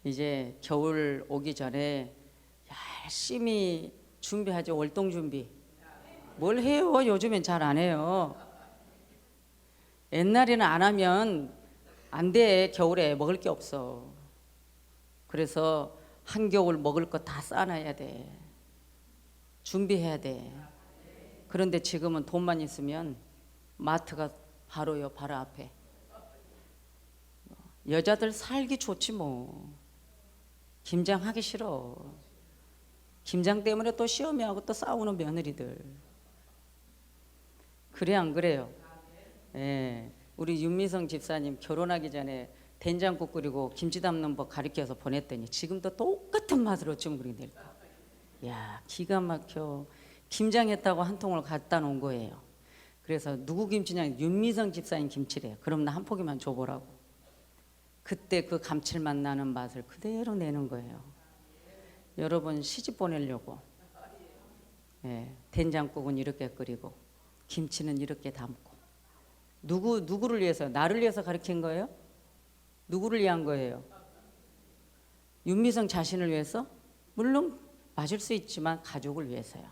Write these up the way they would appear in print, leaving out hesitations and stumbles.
이제 겨울 오기 전에 열심히 준비하죠. 월동 준비. 뭘 해요? 요즘엔 잘 안 해요. 옛날에는 안 하면 안 돼. 겨울에 먹을 게 없어. 그래서 한겨울 먹을 거 다 싸놔야 돼. 준비해야 돼. 그런데 지금은 돈만 있으면 마트가 바로요, 바로 앞에. 여자들 살기 좋지 뭐. 김장하기 싫어. 김장 때문에 또 시어머니하고 또 싸우는 며느리들. 그래 안 그래요? 예. 우리 윤미성 집사님 결혼하기 전에 된장국 끓이고 김치 담는 법 가르쳐서 보냈더니 지금도 똑같은 맛으로 지금 그리게 야, 기가 막혀. 김장했다고 한 통을 갖다 놓은 거예요. 그래서 누구 김치냐? 윤미성 집사님 김치래요. 그럼 나 한 포기만 줘보라고. 그때 그 감칠맛 나는 맛을 그대로 내는 거예요. 여러분 시집 보내려고 된장국은 이렇게 끓이고 김치는 이렇게 담고 누구를 위해서? 나를 위해서 가르친 거예요? 누구를 위한 거예요? 윤미성 자신을 위해서? 물론 맞을 수 있지만 가족을 위해서요.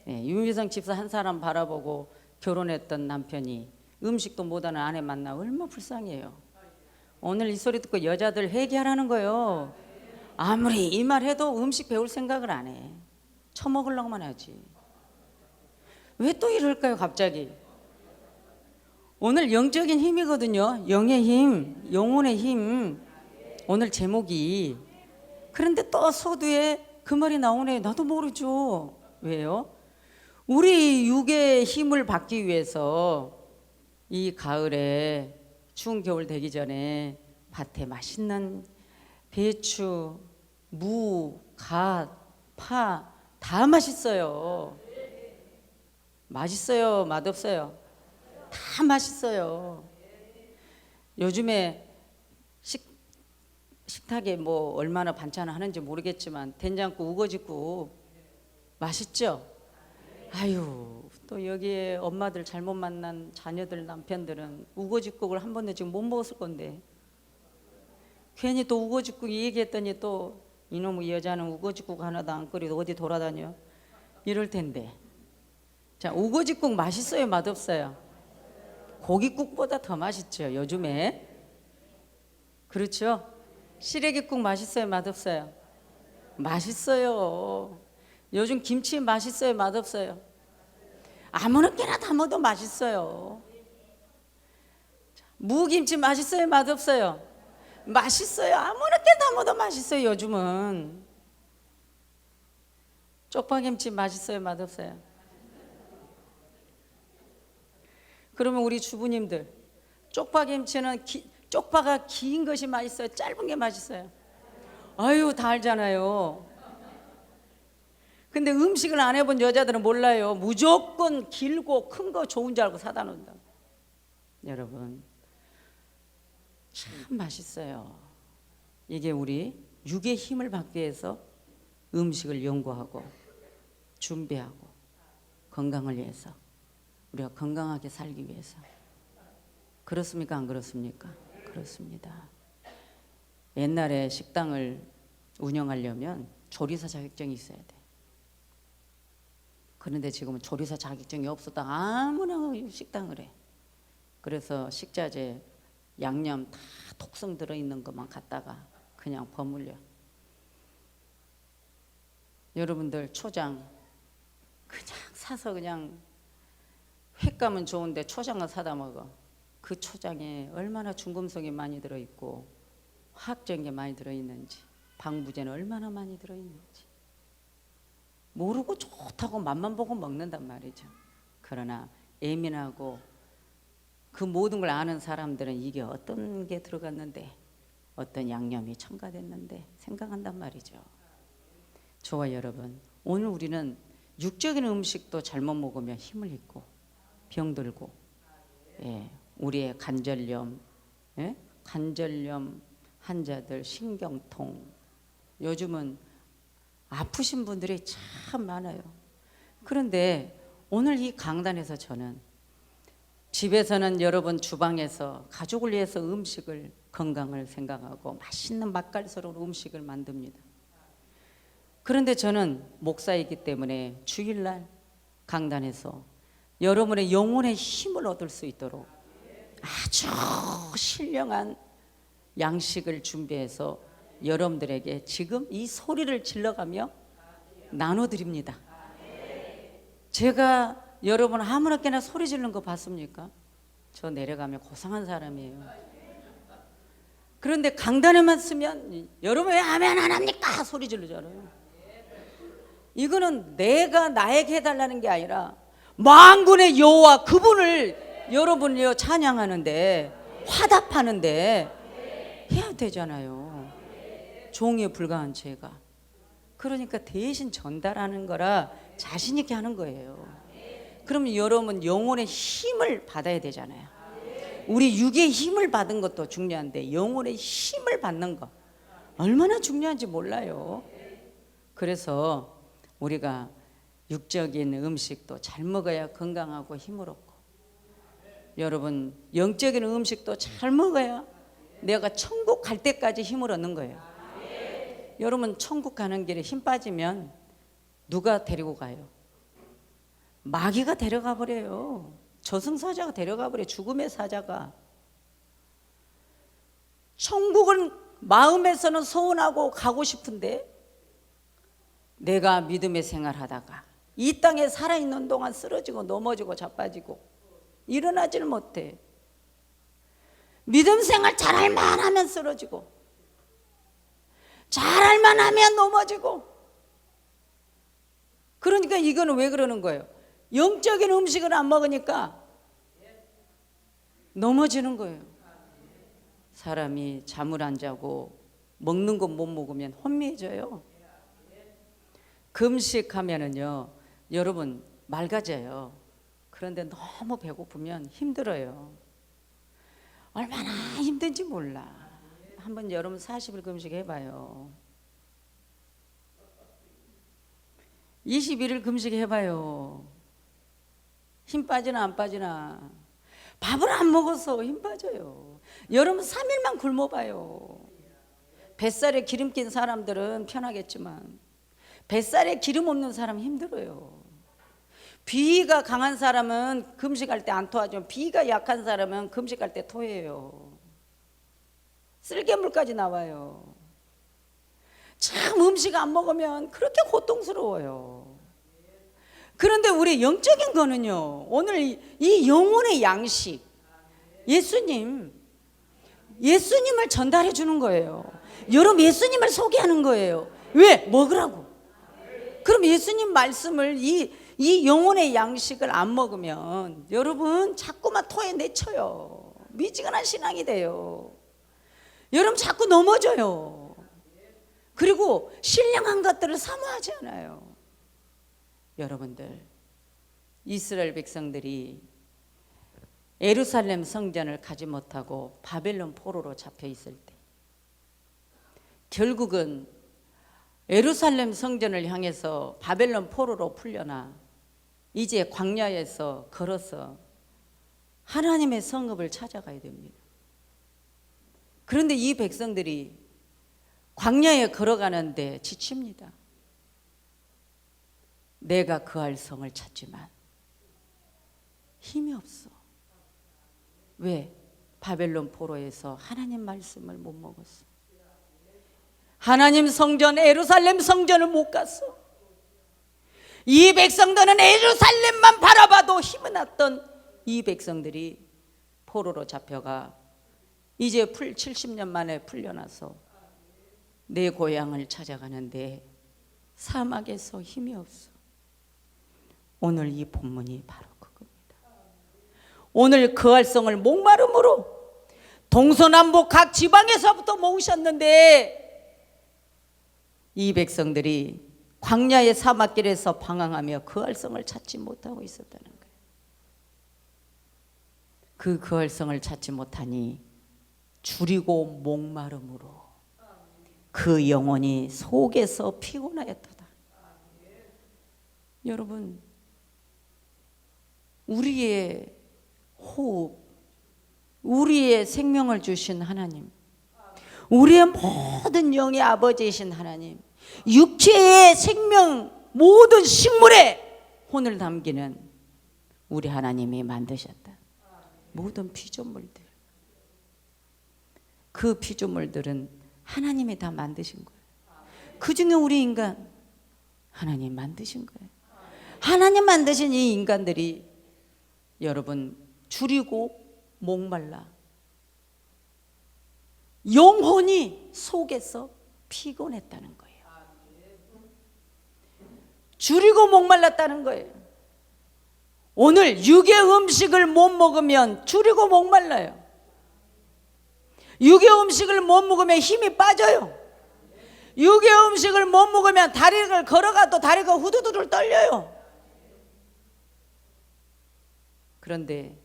윤미성 집사 한 사람 바라보고 결혼했던 남편이 음식도 못하는 아내 만나 얼마나 불쌍해요. 오늘 이 소리 듣고 여자들 회개하라는 거예요. 아무리 이 말 해도 음식 배울 생각을 안 해. 처먹으려고만 하지. 왜 또 이럴까요 갑자기? 오늘 영적인 힘이거든요. 영의 힘, 영혼의 힘. 오늘 제목이. 그런데 또 서두에 그 말이 나오네. 나도 모르죠. 왜요? 우리 육의 힘을 받기 위해서 이 가을에 추운 겨울 되기 전에 밭에 맛있는 배추, 무, 갓, 파 다 맛있어요. 맛있어요? 맛없어요? 다 맛있어요. 요즘에 식탁에 뭐 얼마나 반찬을 하는지 모르겠지만 된장국, 우거지국 맛있죠? 아유, 또 여기에 엄마들 잘못 만난 자녀들, 남편들은 우거지국을 한 번도 지금 못 먹었을 건데 괜히 또 우거지국 얘기했더니 또 이놈의 여자는 우거지국 하나도 안 끓이고 어디 돌아다녀 이럴 텐데. 자, 우거지국 맛있어요? 맛없어요? 고깃국보다 더 맛있죠 요즘에. 그렇죠? 시래기국 맛있어요? 맛없어요? 맛있어요. 요즘 김치 맛있어요? 맛없어요? 아무렇게나 담아도 맛있어요. 무김치 맛있어요? 맛없어요? 맛있어요. 아무렇게 담아도 맛있어요 요즘은. 쪽파김치 맛있어요? 맛없어요? 그러면 우리 주부님들 쪽파김치는 쪽파가 긴 것이 맛있어요? 짧은 게 맛있어요? 아유 다 알잖아요. 근데 음식을 안 해본 여자들은 몰라요. 무조건 길고 큰 거 좋은 줄 알고 사다 놓는다. 여러분 참 맛있어요. 이게 우리 육의 힘을 받기 위해서 음식을 연구하고 준비하고 건강을 위해서 우리가 건강하게 살기 위해서. 그렇습니까? 안 그렇습니까? 그렇습니다. 옛날에 식당을 운영하려면 조리사 자격증이 있어야 돼. 그런데 지금은 조리사 자격증이 없어도 아무나 식당을 해. 그래서 식자재 양념 다 독성 들어있는 것만 갖다가 그냥 버물려. 여러분들 초장 그냥 사서 그냥 횟감은 좋은데 초장을 사다 먹어. 그 초장에 얼마나 중금속이 많이 들어있고 화학적인 게 많이 들어있는지, 방부제는 얼마나 많이 들어있는지 모르고 좋다고 맛만 보고 먹는단 말이죠. 그러나 예민하고 그 모든 걸 아는 사람들은 이게 어떤 게 들어갔는데 어떤 양념이 첨가됐는데 생각한단 말이죠. 좋아요 여러분. 오늘 우리는 육적인 음식도 잘못 먹으면 힘을 잃고 병들고 우리의 관절염, 관절염 환자들, 신경통, 요즘은 아프신 분들이 참 많아요. 그런데 오늘 이 강단에서 저는 집에서는 여러분 주방에서 가족을 위해서 음식을 건강을 생각하고 맛있는 맛깔스러운 음식을 만듭니다. 그런데 저는 목사이기 때문에 주일날 강단에서 여러분의 영혼의 힘을 얻을 수 있도록 아주 신령한 양식을 준비해서 여러분들에게 지금 이 소리를 질러가며 나눠드립니다. 제가 여러분 아무렇게나 소리 지르는 거 봤습니까? 저 내려가면 고상한 사람이에요. 그런데 강단에만 쓰면 여러분 왜 아멘 안 합니까? 소리 지르잖아요. 이거는 내가 나에게 해달라는 게 아니라 만군의 여호와 그분을 여러분이요 찬양하는데 화답하는데 해야 되잖아요. 종에 불과한 제가. 그러니까 대신 전달하는 거라 자신 있게 하는 거예요. 그럼 여러분 영혼의 힘을 받아야 되잖아요. 우리 육의 힘을 받은 것도 중요한데 영혼의 힘을 받는 거 얼마나 중요한지 몰라요. 그래서 우리가 육적인 음식도 잘 먹어야 건강하고 힘을 얻고, 여러분 영적인 음식도 잘 먹어야 내가 천국 갈 때까지 힘을 얻는 거예요. 여러분 천국 가는 길에 힘 빠지면 누가 데리고 가요? 마귀가 데려가 버려요. 저승사자가 데려가 버려요. 죽음의 사자가. 천국은 마음에서는 소원하고 가고 싶은데 내가 믿음의 생활하다가 이 땅에 살아있는 동안 쓰러지고 넘어지고 자빠지고 일어나지를 못해. 믿음 생활 잘할만 하면 쓰러지고 잘할만 하면 넘어지고. 그러니까 이거는 왜 그러는 거예요? 영적인 음식을 안 먹으니까 넘어지는 거예요. 사람이 잠을 안 자고 먹는 거 못 먹으면 혼미해져요. 금식하면은요 여러분 맑아져요. 그런데 너무 배고프면 힘들어요. 얼마나 힘든지 몰라. 한번 여러분 40일 금식 해봐요. 21일 금식 해봐요. 힘 빠지나 안 빠지나. 밥을 안 먹어서 힘 빠져요. 여러분 3일만 굶어봐요. 뱃살에 기름 낀 사람들은 편하겠지만 뱃살에 기름 없는 사람은 힘들어요. 비위가 강한 사람은 금식할 때 안 토하지만 비위가 약한 사람은 금식할 때 토해요. 쓸개물까지 나와요. 참 음식 안 먹으면 그렇게 고통스러워요. 그런데 우리 영적인 거는요, 오늘 이 영혼의 양식, 예수님을 전달해 주는 거예요. 여러분 예수님을 소개하는 거예요. 왜? 먹으라고. 그럼 예수님 말씀을 이 영혼의 양식을 안 먹으면 여러분 자꾸만 토해 내쳐요. 미지근한 신앙이 돼요. 여러분 자꾸 넘어져요. 그리고 신령한 것들을 사모하지 않아요. 여러분들 이스라엘 백성들이 예루살렘 성전을 가지 못하고 바벨론 포로로 잡혀 있을 때 결국은 예루살렘 성전을 향해서 바벨론 포로로 풀려나 이제 광야에서 걸어서 하나님의 성읍을 찾아가야 됩니다. 그런데 이 백성들이 광야에 걸어가는데 지칩니다. 내가 그할 성을 찾지만 힘이 없어. 왜? 바벨론 포로에서 하나님 말씀을 못 먹었어. 하나님 성전 예루살렘 성전을 못 갔어. 이 백성들은 예루살렘만 바라봐도 힘이 났던 이 백성들이 포로로 잡혀가 이제 70년 만에 풀려나서 내 고향을 찾아가는데 사막에서 힘이 없어. 오늘 이 본문이 바로 그겁니다. 오늘 그 활성을 목마름으로 동서남북 각 지방에서부터 모으셨는데 이 백성들이 광야의 사막길에서 방황하며 그 활성을 찾지 못하고 있었다는 거예요. 그 활성을 찾지 못하니 줄이고 목마름으로 그 영혼이 속에서 피곤하였도다. 여러분 우리의 호흡, 우리의 생명을 주신 하나님, 우리의 모든 영의 아버지이신 하나님, 육체의 생명, 모든 식물에 혼을 담기는 우리 하나님이 만드셨다. 모든 피조물들, 그 피조물들은 하나님이 다 만드신 거예요. 그 중에 우리 인간 하나님 만드신 거예요. 하나님 만드신 이 인간들이 여러분 줄이고 목말라 영혼이 속에서 피곤했다는 거예요. 줄이고 목말랐다는 거예요. 오늘 육의 음식을 못 먹으면 줄이고 목말라요. 육의 음식을 못 먹으면 힘이 빠져요. 육의 음식을 못 먹으면 다리를 걸어가도 다리가 후두두들 떨려요. 그런데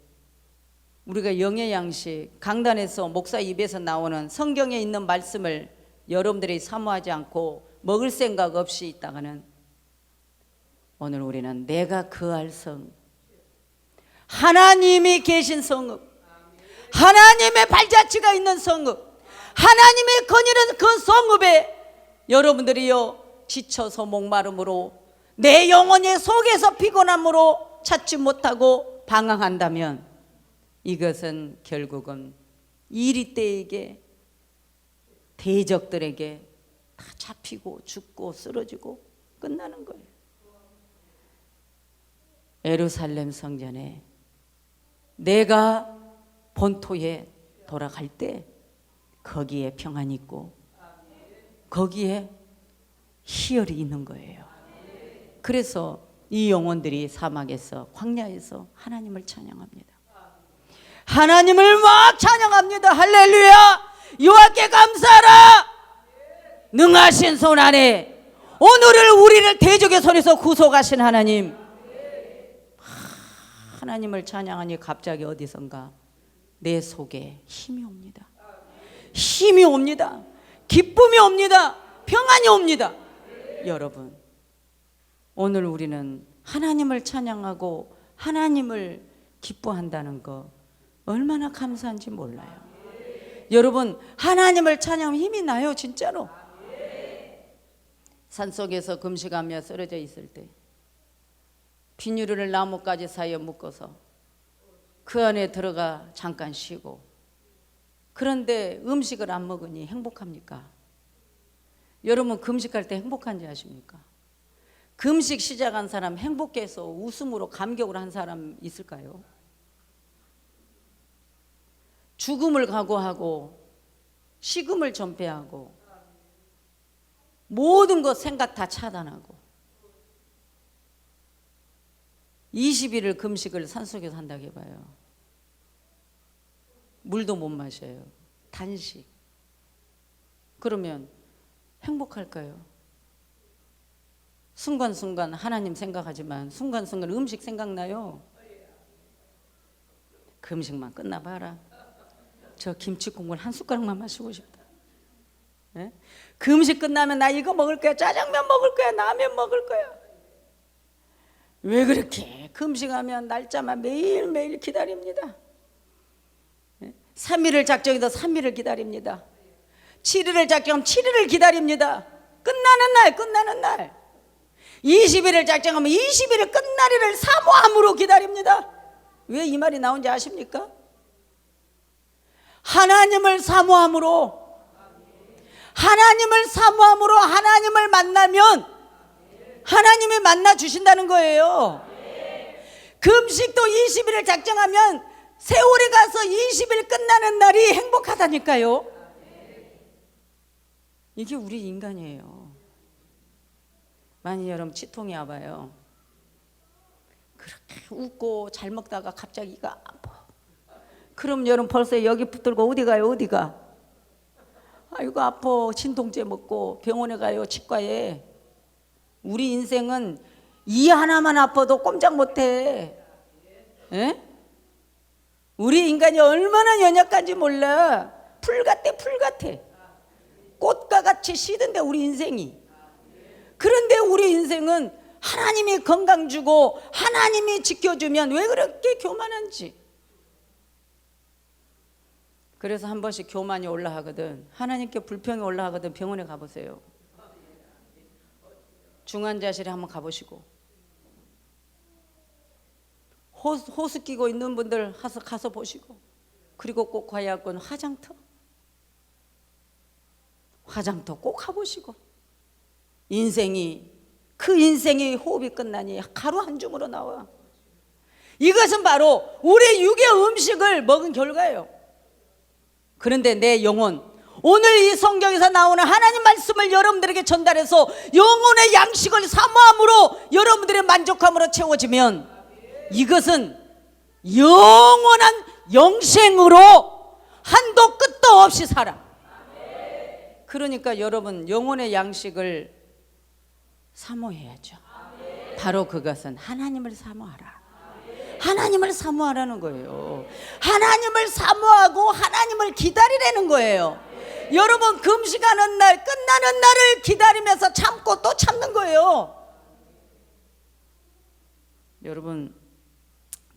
우리가 영의 양식, 강단에서 목사 입에서 나오는 성경에 있는 말씀을 여러분들이 사모하지 않고 먹을 생각 없이 있다가는 오늘 우리는 내가 거할 성, 하나님이 계신 성읍, 하나님의 발자취가 있는 성읍, 하나님의 거니는 그 성읍에 여러분들이요 지쳐서 목마름으로 내 영혼의 속에서 피곤함으로 찾지 못하고 방황한다면 이것은 결국은 이리떼에게 대적들에게 다 잡히고 죽고 쓰러지고 끝나는 거예요. 예루살렘 성전에 내가 본토에 돌아갈 때 거기에 평안이 있고 거기에 희열이 있는 거예요. 그래서 이 영혼들이 사막에서 광야에서 하나님을 찬양합니다. 하나님을 막 찬양합니다. 할렐루야. 여호와께 감사하라. 능하신 손 안에 오늘을 우리를 대적의 손에서 구속하신 하나님, 하나님을 찬양하니 갑자기 어디선가 내 속에 힘이 옵니다. 힘이 옵니다. 기쁨이 옵니다. 평안이 옵니다. 여러분, 오늘 우리는 하나님을 찬양하고 하나님을 기뻐한다는 거 얼마나 감사한지 몰라요. 여러분, 하나님을 찬양하면 힘이 나요. 진짜로. 산속에서 금식하며 쓰러져 있을 때 비닐을 나뭇가지 사이에 묶어서 그 안에 들어가 잠깐 쉬고, 그런데 음식을 안 먹으니 행복합니까? 여러분, 금식할 때 행복한지 아십니까? 금식 시작한 사람 행복해서 웃음으로 감격을 한 사람 있을까요? 죽음을 각오하고 식음을 전폐하고 모든 것 생각 다 차단하고 20일을 금식을 산속에서 한다고 해봐요. 물도 못 마셔요. 단식. 그러면 행복할까요? 순간순간 하나님 생각하지만 순간순간 음식 생각나요. 금식만 끝나봐라. 저 김치국물 한 숟가락만 마시고 싶다. 네? 금식 끝나면 나 이거 먹을 거야, 짜장면 먹을 거야, 라면 먹을 거야. 왜 그렇게 금식하면 날짜만 매일매일 기다립니다. 3일을 작정해서 3일을 기다립니다. 7일을 작정하면 7일을 기다립니다. 끝나는 날 20일을 작정하면 20일을 끝날일을 사모함으로 기다립니다. 왜 이 말이 나온지 아십니까? 하나님을 사모함으로 하나님을 만나면 하나님이 만나 주신다는 거예요. 금식도 20일을 작정하면 세월이 가서 20일 끝나는 날이 행복하다니까요. 이게 우리 인간이에요. 만약 여러분 치통이 와봐요. 그렇게 웃고 잘 먹다가 갑자기 이가 아파. 그럼 여러분 벌써 여기 붙들고 어디 가요? 어디가? 아이고 아파. 진통제 먹고 병원에 가요. 치과에. 우리 인생은 이 하나만 아파도 꼼짝 못해. 에? 우리 인간이 얼마나 연약한지 몰라. 풀 같아. 꽃과 같이 시든데 우리 인생이. 그런데 우리 인생은 하나님이 건강 주고 하나님이 지켜주면 왜 그렇게 교만한지. 그래서 한 번씩 교만이 올라하거든, 하나님께 불평이 올라하거든, 병원에 가보세요. 중환자실에 한번 가보시고, 호스 끼고 있는 분들 가서 보시고, 그리고 꼭 가야 건 화장터 꼭 가보시고, 그 인생이 호흡이 끝나니 가루 한 줌으로 나와. 이것은 바로 우리 육의 음식을 먹은 결과예요. 그런데 내 영혼, 오늘 이 성경에서 나오는 하나님 말씀을 여러분들에게 전달해서 영혼의 양식을 사모함으로 여러분들의 만족함으로 채워지면, 이것은 영원한 영생으로 한도 끝도 없이 살아. 그러니까 여러분, 영혼의 양식을 사모해야죠. 바로 그것은 하나님을 사모하라. 하나님을 사모하라는 거예요. 하나님을 사모하고 하나님을 기다리라는 거예요. 여러분, 금식하는 날, 끝나는 날을 기다리면서 참고 또 참는 거예요. 여러분,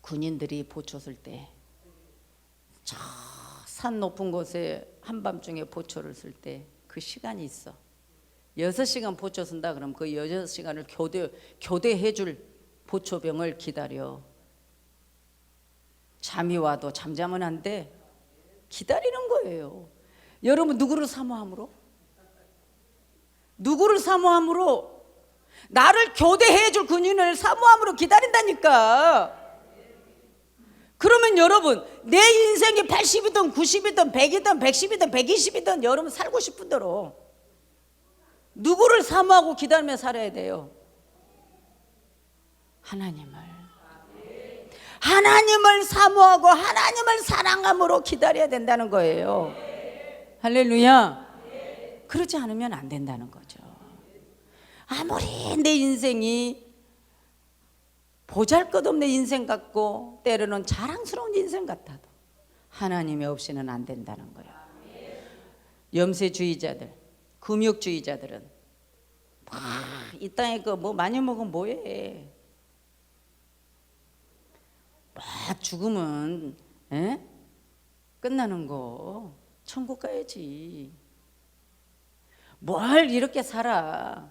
군인들이 보초 쓸 때, 저 산 높은 곳에 한밤중에 보초를 쓸 때 그 시간이 있어. 6시간 보초 쓴다 그러면 그 6시간을 교대해줄 보초병을 기다려. 잠이 와도 잠자면 안 돼. 기다리는 거예요. 여러분, 누구를 사모함으로? 누구를 사모함으로? 나를 교대해줄 군인을 사모함으로 기다린다니까. 그러면 여러분, 내 인생이 80이든 90이든 100이든 110이든 120이든 여러분 살고 싶은 대로 누구를 사모하고 기다리며 살아야 돼요? 하나님을 사모하고 하나님을 사랑함으로 기다려야 된다는 거예요. 할렐루야. 그러지 않으면 안 된다는 거죠. 아무리 내 인생이 보잘것없는 인생 같고 때로는 자랑스러운 인생 같아도 하나님이 없이는 안 된다는 거예요. 염세주의자들, 금욕주의자들은 이 땅에 그 뭐 많이 먹으면 뭐해? 죽으면 끝나는 거, 천국 가야지. 뭘 이렇게 살아?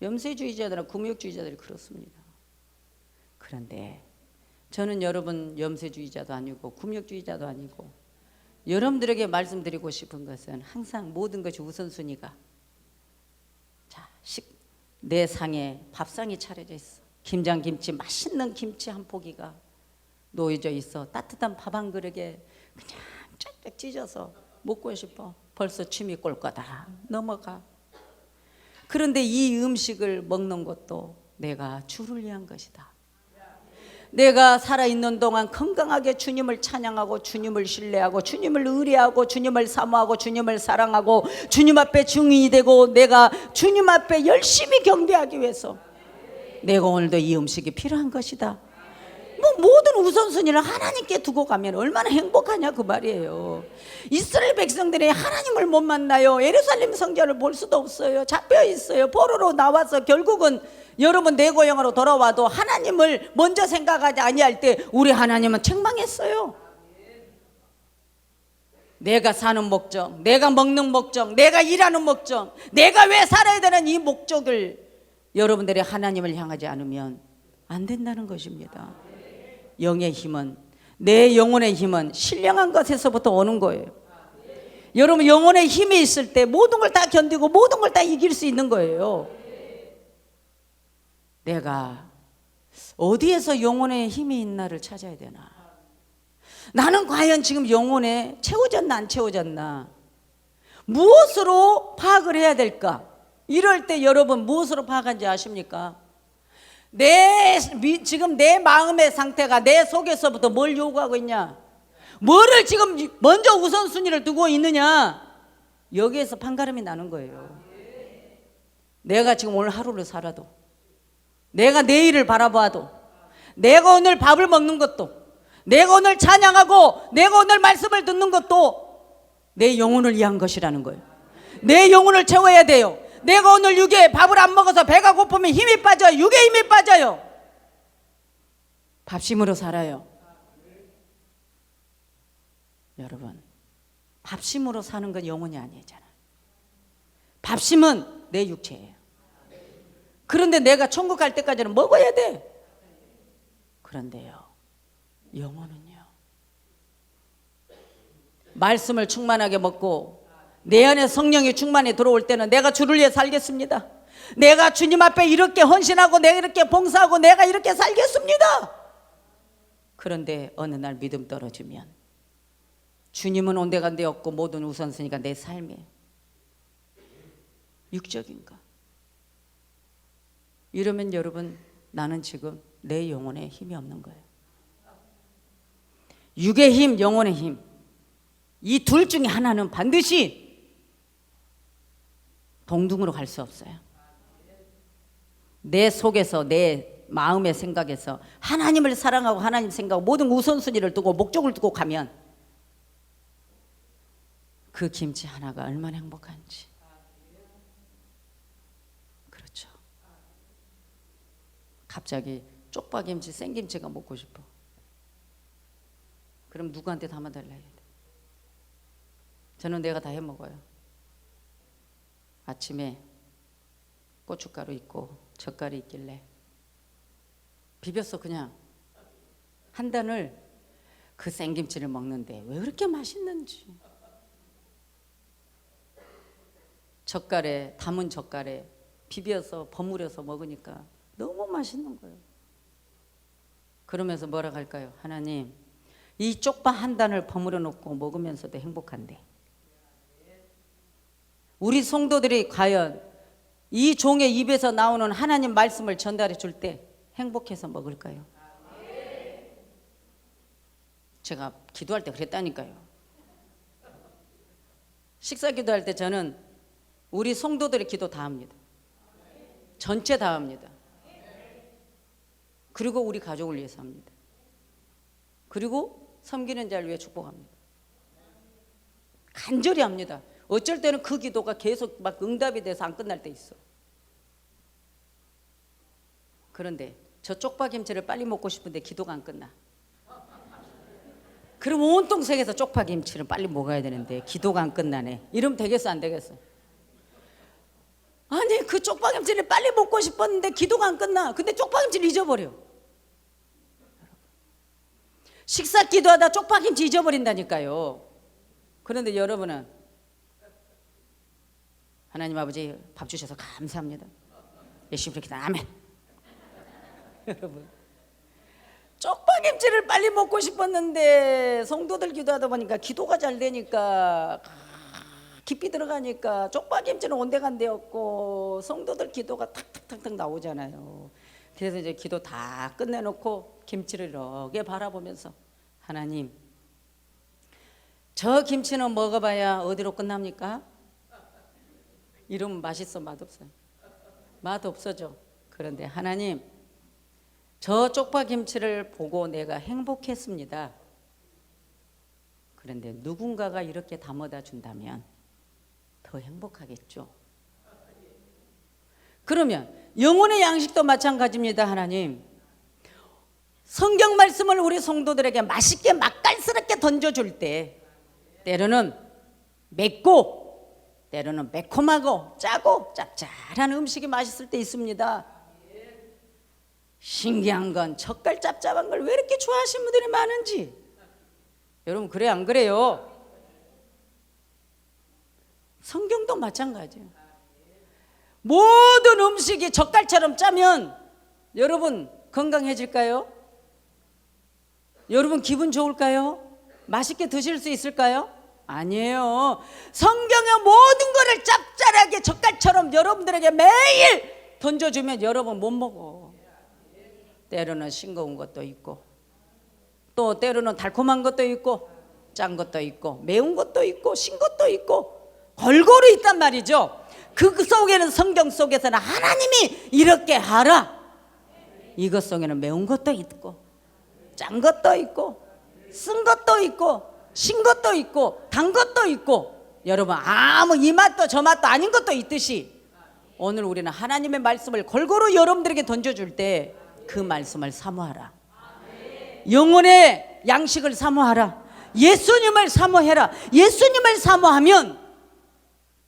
염세주의자들은, 금욕주의자들이 그렇습니다. 그런데 저는 여러분 염세주의자도 아니고 금욕주의자도 아니고, 여러분들에게 말씀드리고 싶은 것은 항상 모든 것이 우선순위가, 자, 내 상에 밥상이 차려져 있어. 김장김치, 맛있는 김치 한 포기가 놓여져 있어. 따뜻한 밥 한 그릇에 그냥 쫙쫙 찢어서 먹고 싶어. 벌써 침이 꼴까다 넘어가. 그런데 이 음식을 먹는 것도 내가 주를 위한 것이다. 내가 살아있는 동안 건강하게 주님을 찬양하고 주님을 신뢰하고 주님을 의뢰하고 주님을 사모하고 주님을 사랑하고 주님 앞에 증인이 되고 내가 주님 앞에 열심히 경배하기 위해서 내가 오늘도 이 음식이 필요한 것이다. 뭐 모든 우선순위를 하나님께 두고 가면 얼마나 행복하냐 그 말이에요. 이스라엘 백성들이 하나님을 못 만나요. 예루살렘 성전을 볼 수도 없어요. 잡혀 있어요. 포로로 나와서 결국은 여러분 내 고향으로 돌아와도 하나님을 먼저 생각하지 아니할 때 우리 하나님은 책망했어요. 내가 사는 목적, 내가 먹는 목적, 내가 일하는 목적, 내가 왜 살아야 되는 이 목적을 여러분들이 하나님을 향하지 않으면 안 된다는 것입니다. 영의 힘은, 내 영혼의 힘은 신령한 것에서부터 오는 거예요. 여러분 영혼의 힘이 있을 때 모든 걸 다 견디고 모든 걸 다 이길 수 있는 거예요. 내가 어디에서 영혼의 힘이 있나를 찾아야 되나? 나는 과연 지금 영혼에 채워졌나 안 채워졌나? 무엇으로 파악을 해야 될까? 이럴 때 여러분 무엇으로 파악한지 아십니까? 지금 내 마음의 상태가 내 속에서부터 뭘 요구하고 있냐? 뭐를 지금 먼저 우선순위를 두고 있느냐? 여기에서 판가름이 나는 거예요. 내가 지금 오늘 하루를 살아도, 내가 내일을 바라봐도, 내가 오늘 밥을 먹는 것도, 내가 오늘 찬양하고 내가 오늘 말씀을 듣는 것도 내 영혼을 위한 것이라는 거예요. 내 영혼을 채워야 돼요. 내가 오늘 육에 밥을 안 먹어서 배가 고프면 힘이 빠져요. 육에 힘이 빠져요. 밥심으로 살아요. 여러분 밥심으로 사는 건 영혼이 아니잖아. 밥심은 내 육체예요. 그런데 내가 천국 갈 때까지는 먹어야 돼. 그런데요, 영혼은요, 말씀을 충만하게 먹고 내 안에 성령이 충만히 들어올 때는 내가 주를 위해 살겠습니다. 내가 주님 앞에 이렇게 헌신하고 내가 이렇게 봉사하고 내가 이렇게 살겠습니다. 그런데 어느 날 믿음 떨어지면 주님은 온데간데 없고 모든 우선순위가 내 삶에 육적인가? 이러면 여러분, 나는 지금 내 영혼에 힘이 없는 거예요. 육의 힘, 영혼의 힘, 이 둘 중에 하나는 반드시 동등으로 갈 수 없어요. 내 속에서, 내 마음의 생각에서 하나님을 사랑하고 하나님 생각하고 모든 우선순위를 두고 목적을 두고 가면 그 김치 하나가 얼마나 행복한지. 그렇죠. 갑자기 쪽파김치, 생김치가 먹고 싶어. 그럼 누구한테 담아달라 해야 돼? 저는 내가 다 해먹어요. 아침에 고춧가루 있고 젓갈이 있길래 비벼서 그냥 한 단을 그 생김치를 먹는데 왜 그렇게 맛있는지. 젓갈에, 담은 젓갈에 비벼서 버무려서 먹으니까 너무 맛있는 거예요. 그러면서 뭐라 할까요? 하나님, 이 쪽파 한 단을 버무려 놓고 먹으면서도 행복한데 우리 성도들이 과연 이 종의 입에서 나오는 하나님 말씀을 전달해 줄 때 행복해서 먹을까요? 제가 기도할 때 그랬다니까요. 식사 기도할 때 저는 우리 성도들의 기도 다 합니다. 전체 다 합니다. 그리고 우리 가족을 위해서 합니다. 그리고 섬기는 자를 위해 축복합니다. 간절히 합니다. 어쩔 때는 그 기도가 계속 막 응답이 돼서 안 끝날 때 있어. 그런데 저 쪽파김치를 빨리 먹고 싶은데 기도가 안 끝나. 그럼 온통 세계에서 쪽파김치를 빨리 먹어야 되는데 기도가 안 끝나네. 이러면 되겠어, 안 되겠어? 아니, 그 쪽파김치를 빨리 먹고 싶었는데 기도가 안 끝나. 근데 쪽파김치를 잊어버려. 식사 기도하다 쪽파김치 잊어버린다니까요. 그런데 여러분은 하나님 아버지 밥 주셔서 감사합니다. 예수님 그렇게 아멘. 여러분, 쪽파김치를 빨리 먹고 싶었는데 성도들 기도하다 보니까 기도가 잘 되니까 깊이 들어가니까 쪽파김치는 온데간데 없고 성도들 기도가 탁탁탁탁 나오잖아요. 그래서 이제 기도 다 끝내놓고 김치를 이렇게 바라보면서 하나님, 저 김치는 먹어봐야 어디로 끝납니까? 이러면 맛있어, 맛없어요? 맛없어져. 그런데 하나님, 저 쪽파김치를 보고 내가 행복했습니다. 그런데 누군가가 이렇게 담아다 준다면 더 행복하겠죠. 그러면 영혼의 양식도 마찬가지입니다. 하나님, 성경 말씀을 우리 성도들에게 맛있게 맛깔스럽게 던져줄 때 때로는 맵고 때로는 매콤하고 짜고 짭짤한 음식이 맛있을 때 있습니다. 신기한 건 젓갈 짭짭한 걸 왜 이렇게 좋아하시는 분들이 많은지. 여러분, 그래 안 그래요? 성경도 마찬가지예요. 모든 음식이 젓갈처럼 짜면 여러분 건강해질까요? 여러분 기분 좋을까요? 맛있게 드실 수 있을까요? 아니에요. 성경의 모든 것을 짭짤하게 젓갈처럼 여러분들에게 매일 던져주면 여러분 못 먹어. 때로는 싱거운 것도 있고 또 때로는 달콤한 것도 있고 짠 것도 있고 매운 것도 있고 신 것도 있고 골고루 있단 말이죠. 그 속에는, 성경 속에서는 하나님이 이렇게 하라, 이것 속에는 매운 것도 있고 짠 것도 있고 쓴 것도 있고 신 것도 있고 단 것도 있고 여러분 아무 이 맛도 저 맛도 아닌 것도 있듯이 오늘 우리는 하나님의 말씀을 골고루 여러분들에게 던져줄 때 그 말씀을 사모하라. 영혼의 양식을 사모하라. 예수님을 사모해라. 예수님을 사모하면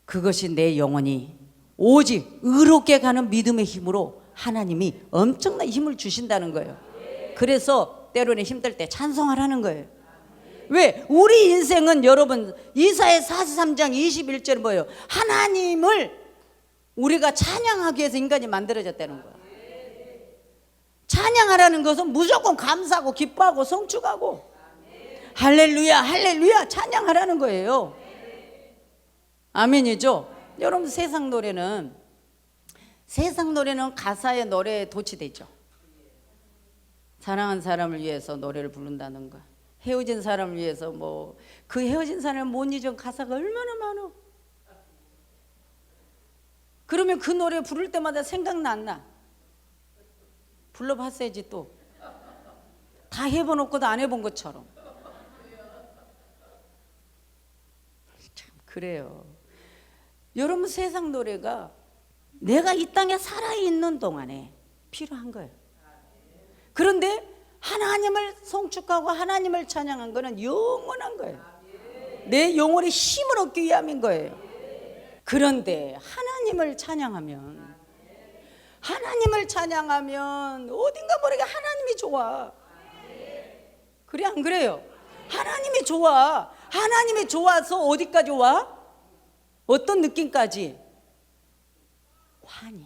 그것이 내 영혼이 오직 의롭게 가는 믿음의 힘으로 하나님이 엄청난 힘을 주신다는 거예요. 그래서 때로는 힘들 때 찬송하라는 거예요. 왜? 우리 인생은 여러분 이사야 43장 21절은 뭐예요? 하나님을 우리가 찬양하기 위해서 인간이 만들어졌다는 거예요. 찬양하라는 것은 무조건 감사하고 기뻐하고 성축하고 할렐루야 할렐루야 찬양하라는 거예요. 아멘이죠? 여러분 세상 노래는 가사의 노래에 도취돼 있죠. 사랑한 사람을 위해서 노래를 부른다는 거, 헤어진 사람을 위해서 뭐 그 헤어진 사람을 못 잊은 가사가 얼마나 많아. 그러면 그 노래 부를 때마다 생각나 안 나? 불러봤어야지. 또 다 해봐놓고도 안 해본 것처럼. 참 그래요. 여러분 세상 노래가 내가 이 땅에 살아있는 동안에 필요한 거예요. 그런데 하나님을 송축하고 하나님을 찬양한 거는 영원한 거예요. 내 영혼의 힘을 얻기 위함인 거예요. 그런데 하나님을 찬양하면 어딘가 모르게 하나님이 좋아. 그래 안 그래요? 하나님이 좋아. 하나님이 좋아서 어디까지 와? 어떤 느낌까지? 환희.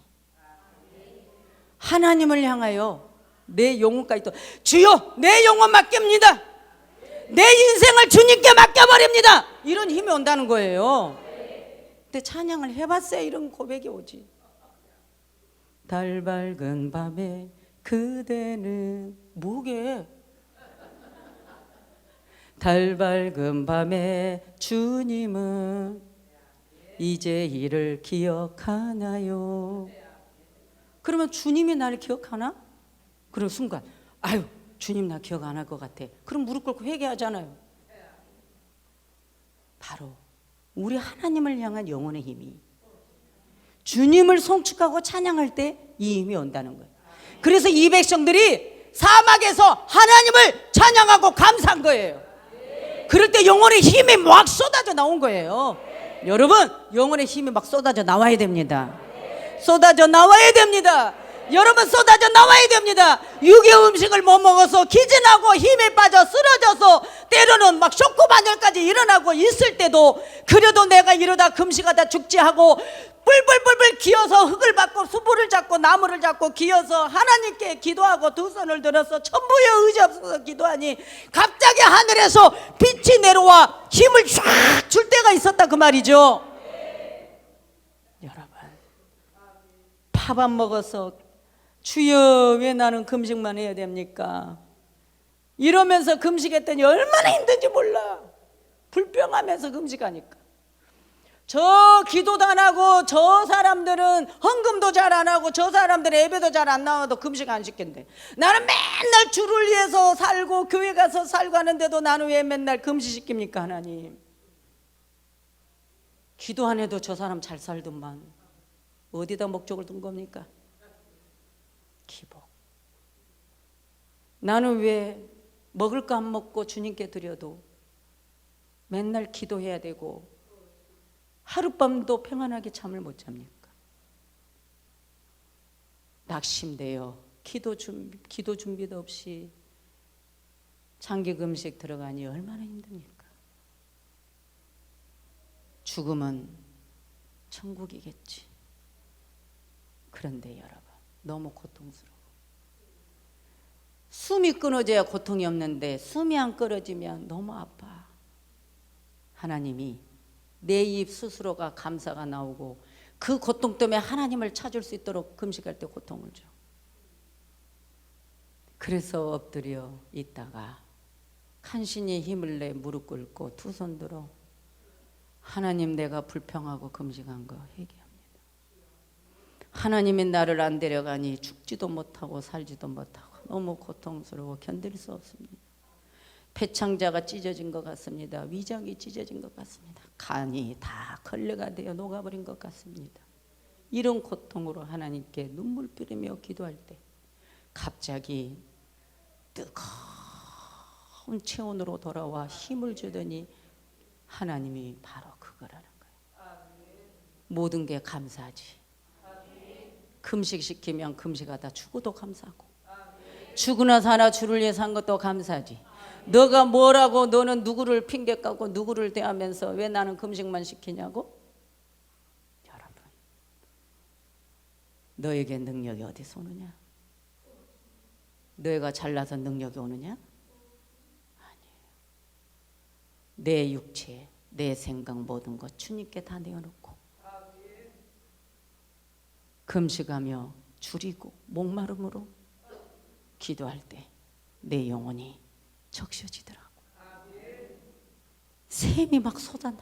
하나님을 향하여 내 영혼까지 또 주여 내 영혼 맡깁니다. 내 인생을 주님께 맡겨버립니다. 이런 힘이 온다는 거예요. 근데 찬양을 해봤어야 이런 고백이 오지. 달 밝은 밤에 그대는 뭐게? 달 밝은 밤에 주님은 이제 이를 기억하나요? 그러면 주님이 나를 기억하나? 그런 순간 아유 주님 나 기억 안 할 것 같아. 그럼 무릎 꿇고 회개하잖아요. 바로 우리 하나님을 향한 영혼의 힘이 주님을 송축하고 찬양할 때 이 힘이 온다는 거예요. 그래서 이 백성들이 사막에서 하나님을 찬양하고 감사한 거예요. 그럴 때 영혼의 힘이 막 쏟아져 나온 거예요. 여러분 영혼의 힘이 막 쏟아져 나와야 됩니다. 쏟아져 나와야 됩니다. 여러분 쏟아져 나와야 됩니다. 육의 음식을 못 먹어서 기진하고 힘에 빠져 쓰러져서 때로는 막 쇼크반열까지 일어나고 있을 때도 그래도 내가 이러다 금식하다 죽지 하고 뿔뿔뿔뿔 기어서 흙을 받고 수불을 잡고 나무를 잡고 기어서 하나님께 기도하고 두 손을 들어서 천부의 의지 없어서 기도하니 갑자기 하늘에서 빛이 내려와 힘을 쫙 줄 때가 있었다 그 말이죠. 여러분 밥 안 먹어서 주여 왜 나는 금식만 해야 됩니까? 이러면서 금식했더니 얼마나 힘든지 몰라. 불평하면서 금식하니까. 저 기도도 안 하고 저 사람들은 헌금도 잘 안 하고 저 사람들은 예배도 잘 안 나와도 금식 안 시킨대. 나는 맨날 주를 위해서 살고 교회 가서 살고 하는데도 나는 왜 맨날 금식시킵니까 하나님? 기도 안 해도 저 사람 잘 살더만 어디다 목적을 둔 겁니까? 기복. 나는 왜 먹을 거 안 먹고 주님께 드려도 맨날 기도해야 되고 하룻밤도 평안하게 잠을 못 잡니까? 낙심돼요. 기도 준비도 없이 장기 금식 들어가니 얼마나 힘듭니까? 죽음은 천국이겠지. 그런데 여러분 너무 고통스러워. 숨이 끊어져야 고통이 없는데 숨이 안 끊어지면 너무 아파. 하나님이 내 입 스스로가 감사가 나오고 그 고통 때문에 하나님을 찾을 수 있도록 금식할 때 고통을 줘. 그래서 엎드려 있다가 간신히 힘을 내 무릎 꿇고 두 손 들어 하나님 내가 불평하고 금식한 거 회개합니다. 하나님이 나를 안 데려가니 죽지도 못하고 살지도 못하고 너무 고통스러워 견딜 수 없습니다. 폐창자가 찢어진 것 같습니다. 위장이 찢어진 것 같습니다. 간이 다 걸레가 되어 녹아버린 것 같습니다. 이런 고통으로 하나님께 눈물 뿌리며 기도할 때 갑자기 뜨거운 처음 체온으로 돌아와 힘을 주더니 하나님이 바로 그거라는 거예요. 모든 게 감사하지. 금식시키면 금식하다 죽어도 감사하고, 죽으나 사나 주를 위해 산 것도 감사하지. 너가 뭐라고, 너는 누구를 핑계 까고 누구를 대하면서 왜 나는 금식만 시키냐고? 여러분, 너에게 능력이 어디서 오느냐? 너희가 잘나서 능력이 오느냐? 아니에요. 내 육체, 내 생각 모든 것 주님께 다 내어놓고 금식하며 줄이고 목마름으로 기도할 때 내 영혼이 적셔지더라고. 샘이 막 쏟아나.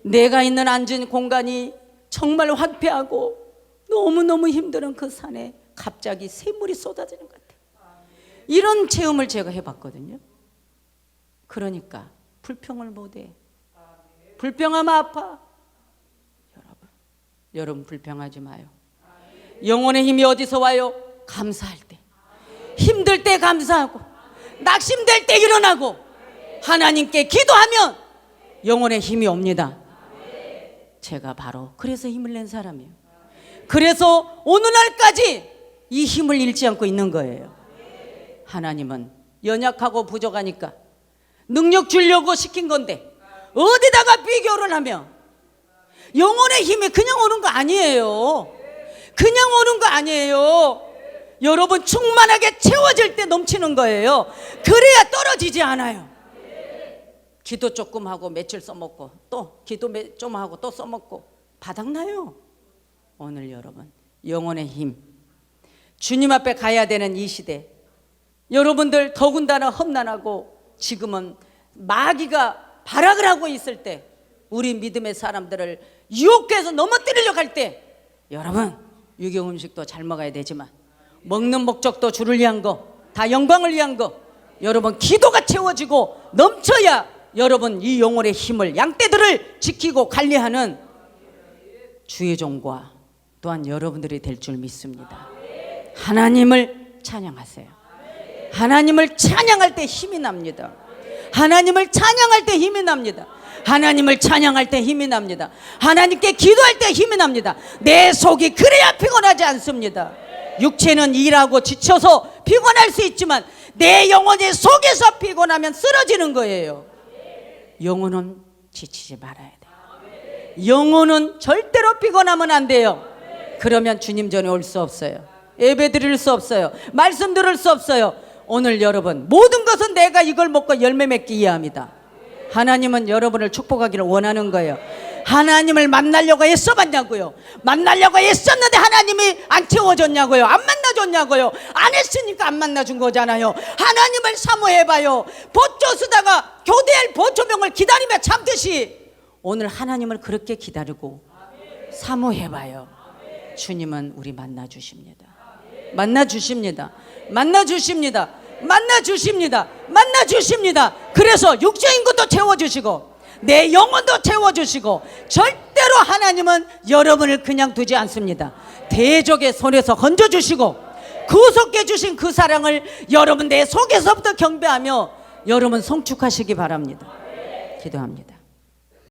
내가 있는 앉은 공간이 정말 황폐하고 너무너무 힘든 그 산에 갑자기 샘물이 쏟아지는 것 같아. 이런 체험을 제가 해봤거든요. 그러니까 불평을 못해. 불평하면 아파. 여러분 불평하지 마요. 영혼의 힘이 어디서 와요? 감사할 때. 힘들 때 감사하고, 낙심될 때 일어나고, 하나님께 기도하면 영혼의 힘이 옵니다. 제가 바로 그래서 힘을 낸 사람이에요. 그래서 오늘날까지 이 힘을 잃지 않고 있는 거예요. 하나님은 연약하고 부족하니까 능력 주려고 시킨 건데 어디다가 비교를 하며, 영혼의 힘이 그냥 오는 거 아니에요. 그냥 오는 거 아니에요. 여러분 충만하게 채워질 때 넘치는 거예요. 그래야 떨어지지 않아요. 기도 조금 하고 며칠 써먹고 또 기도 좀 하고 또 써먹고 바닥나요. 오늘 여러분 영혼의 힘, 주님 앞에 가야 되는 이 시대, 여러분들 더군다나 험난하고 지금은 마귀가 발악을 하고 있을 때, 우리 믿음의 사람들을 유혹해서 넘어뜨리려고 할 때, 여러분 유경 음식도 잘 먹어야 되지만 먹는 목적도 주를 위한 거, 다 영광을 위한 거, 여러분 기도가 채워지고 넘쳐야 여러분 이 영혼의 힘을, 양떼들을 지키고 관리하는 주의 종과 또한 여러분들이 될 줄 믿습니다. 하나님을 찬양하세요. 하나님을 찬양할 때 힘이 납니다. 하나님을 찬양할 때 힘이 납니다. 하나님을 찬양할 때 힘이 납니다. 하나님께 기도할 때 힘이 납니다. 내 속이 그래야 피곤하지 않습니다. 육체는 일하고 지쳐서 피곤할 수 있지만 내 영혼이 속에서 피곤하면 쓰러지는 거예요. 영혼은 지치지 말아야 돼요. 영혼은 절대로 피곤하면 안 돼요. 그러면 주님 전에 올 수 없어요. 예배 드릴 수 없어요. 말씀 들을 수 없어요. 오늘 여러분 모든 것은 내가 이걸 먹고 열매 맺기 위함이다. 하나님은 여러분을 축복하기를 원하는 거예요. 하나님을 만나려고 애써봤냐고요? 만나려고 애썼는데 하나님이 안 채워줬냐고요? 안 만나줬냐고요? 안 했으니까 안 만나준 거잖아요. 하나님을 사모해봐요. 보초 쓰다가 교대할 보초병을 기다리며 참듯이 오늘 하나님을 그렇게 기다리고 사모해봐요. 주님은 우리 만나주십니다. 만나주십니다. 만나주십니다. 만나주십니다. 만나주십니다. 그래서 육체인 것도 채워주시고 내 영혼도 채워주시고, 절대로 하나님은 여러분을 그냥 두지 않습니다. 대적의 손에서 건져주시고 구속해 주신 그 사랑을 여러분 내 속에서부터 경배하며 여러분 성축하시기 바랍니다. 기도합니다.